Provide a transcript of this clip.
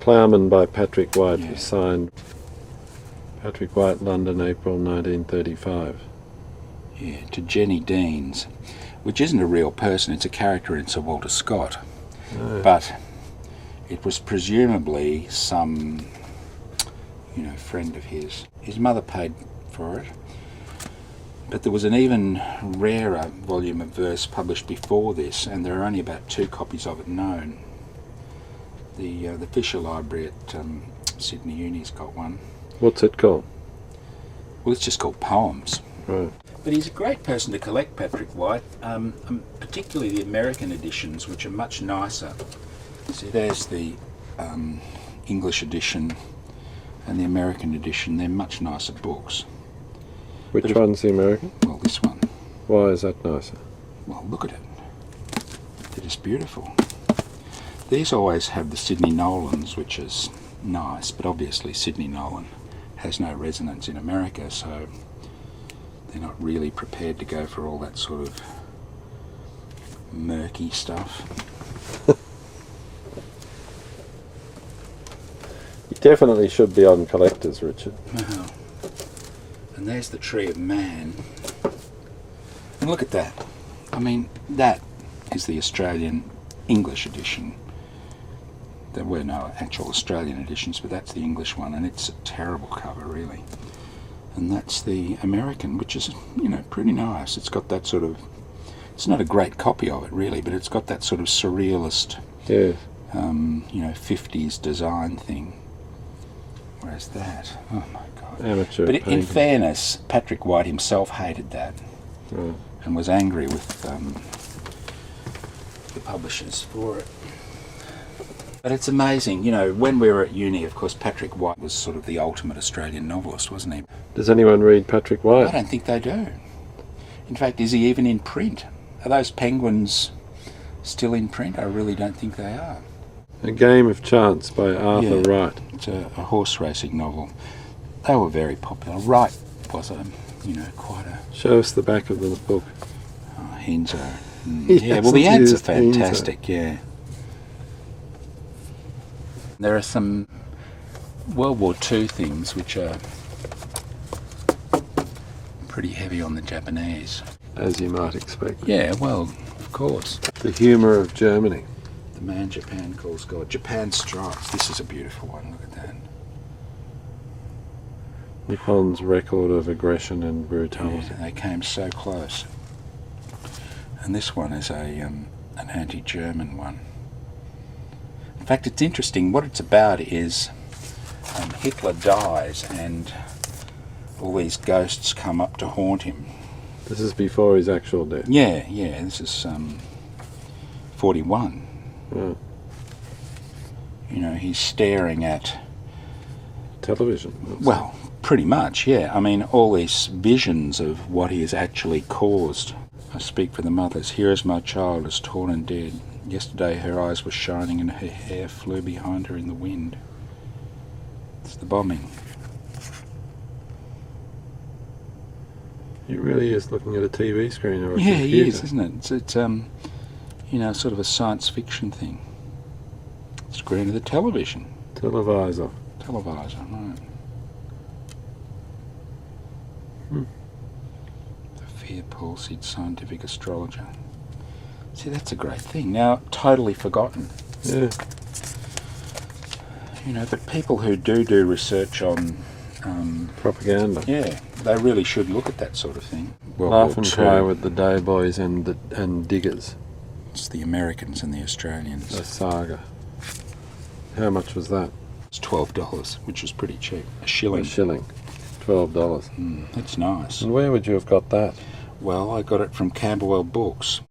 Ploughman by Patrick White, Yeah. signed Patrick White, London, April 1935. Yeah, to Jenny Deans, which isn't a real person, it's a character in Sir Walter Scott. Oh. But it was presumably some, friend of his. His mother paid for it. But there was an even rarer volume of verse published before this, and there are only about 2 copies of it known. The Fisher Library at Sydney Uni's got one. What's it called? Well, it's just called Poems. Right. But he's a great person to collect, Patrick White, particularly the American editions, which are much nicer. See, there's the English edition and the American edition. They're much nicer books. Which one's the American? Well, this one. Why is that nicer? Well, look at it. They're just beautiful. These always have the Sidney Nolans, which is nice, but obviously Sidney Nolan has no resonance in America, so they're not really prepared to go for all that sort of murky stuff. You definitely should be on collectors, Richard. Wow. And there's the Tree of Man. And look at that. I mean, that is the Australian English edition. There were no actual Australian editions, but that's the English one, and it's a terrible cover, really. And that's the American, which is, pretty nice. It's got that sort of... It's not a great copy of it, really, but it's got that sort of surrealist, Yeah. 50s design thing. Whereas that, oh my God. Amateur But in painting. fairness, Patrick White himself hated that. Right. And was angry with the publishers for it. But it's amazing, when we were at uni, of course, Patrick White was sort of the ultimate Australian novelist, wasn't he? Does anyone read Patrick I White? don't think they do. In fact, is he even in print? Are those Penguins still in print? I really don't think they are. A Game of Chance by Arthur Yeah. Wright. It's a horse racing novel. They were very popular. Wright was quite a... Show us the back of the book. Henzo. He Yeah, well, the hasn't ads are used Henzo. fantastic, yeah. There are some World War II things which are pretty heavy on the Japanese. As you might expect. Yeah, well, of course. The Humour of Germany. The Man Japan Calls God. Japan Strikes. This is a beautiful one. Look at that. Nippon's record of aggression and brutality. Yeah, they came so close. And this one is an anti-German one. In fact, it's interesting. What it's about is Hitler dies and all these ghosts come up to haunt him. This is before his actual death. Yeah, this is 41. Yeah. He's staring at... Television. Well, pretty much, yeah. I mean, all these visions of what he has actually caused. I speak for the mothers. Here is my child, as torn and dead. Yesterday her eyes were shining and her hair flew behind her in the wind. It's the bombing. He really is looking at a TV screen or a Yeah, computer. he is, isn't it? It's sort of a science fiction thing. Screen of the television. Televisor. Televisor, right. The fear-palsied scientific astrologer. See, that's a great thing. Now, totally forgotten. Yeah. But people who do research on... Propaganda. yeah, they really should look at that sort of thing. World Laugh War and II. cry with the day boys and diggers. It's the Americans and the Australians. A saga. How much was that? It's $12, which was pretty cheap. A shilling. A shilling. $12. That's nice. And where would you have got that? Well, I got it from Camberwell Books.